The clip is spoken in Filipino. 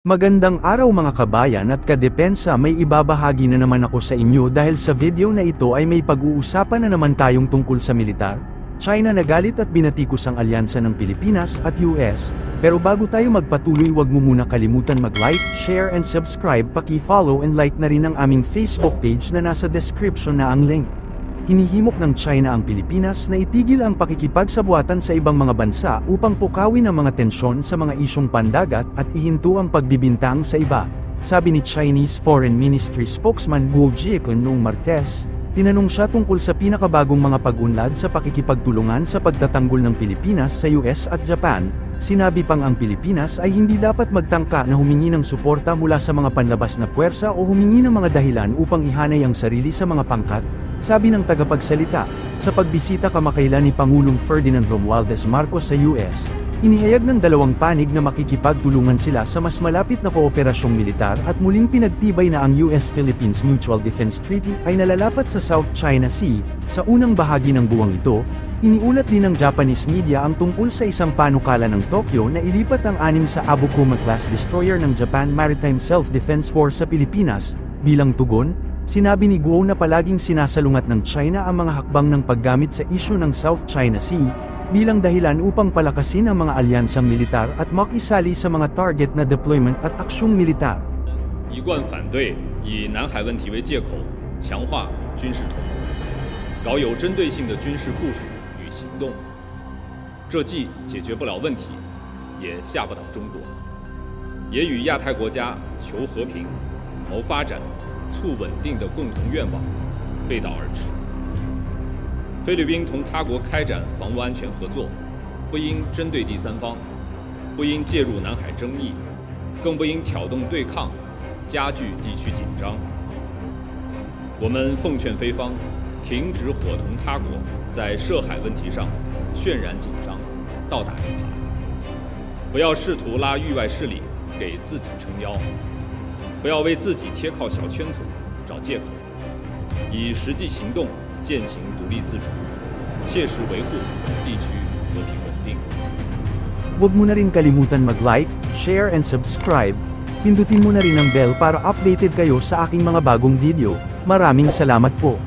Magandang araw mga kabayan at kadepensa, may ibabahagi na naman ako sa inyo dahil sa video na ito ay may pag-uusapan na naman tayong tungkol sa militar. China nagalit at binatikos ang alyansa ng Pilipinas at US, pero bago tayo magpatuloy wag mo muna kalimutan mag-like, share and subscribe, paki-follow and like na rin ang aming Facebook page na nasa description na ang link. Hinihimok ng China ang Pilipinas na itigil ang pakikipagsabuatan sa ibang mga bansa upang pukawin ang mga tensyon sa mga isyong pandagat at ihinto ang pagbibintang sa iba, sabi ni Chinese Foreign Ministry spokesman Guo Jiakun noong Martes. Tinanong siya tungkol sa pinakabagong mga pag-unlad sa pakikipagtulungan sa pagtatanggol ng Pilipinas sa US at Japan. Sinabi pang ang Pilipinas ay hindi dapat magtangka na humingi ng suporta mula sa mga panlabas na puwersa o humingi ng mga dahilan upang ihanay ang sarili sa mga pangkat, sabi ng tagapagsalita. Sa pagbisita kamakailan ni Pangulong Ferdinand Romualdez Marcos sa US, inihayag ng dalawang panig na makikipagtulungan sila sa mas malapit na kooperasyong militar at muling pinagtibay na ang US-Philippines Mutual Defense Treaty ay nalalapat sa South China Sea. Sa unang bahagi ng buwang ito, iniulat din ng Japanese media ang tungkol sa isang panukala ng Tokyo na ilipat ang 6 sa Abukuma-class destroyer ng Japan Maritime Self-Defense Force sa Pilipinas. Bilang tugon, sinabi ni Guo na palaging sinasalungat ng China ang mga hakbang ng paggamit sa isyu ng South China Sea bilang dahilan upang palakasin ang mga alyansang militar at makisali sa mga target na deployment at aksyong militar. 一贯反对以南海问题为借口强化军事同盟，搞有针对性的军事部署与行动，这既解决不了问题，也吓不倒中国，也与亚太国家求和平、谋发展、促稳定的共同愿望背道而驰。菲律宾同他国开展防务安全合作，不应针对第三方，不应介入南海争议，更不应挑动对抗，加剧地区紧张。我们奉劝菲方停止伙同他国在涉海问题上渲染紧张、倒打一耙，不要试图拉域外势力给自己撑腰，不要为自己贴靠小圈子找借口，以实际行动践行独立自主，切实维护地区和平稳定。 Huwag mo na rin kalimutan mag-like, share and subscribe. Pindutin mo na rin ang bell para updated kayo sa aking mga bagong video. Maraming salamat po.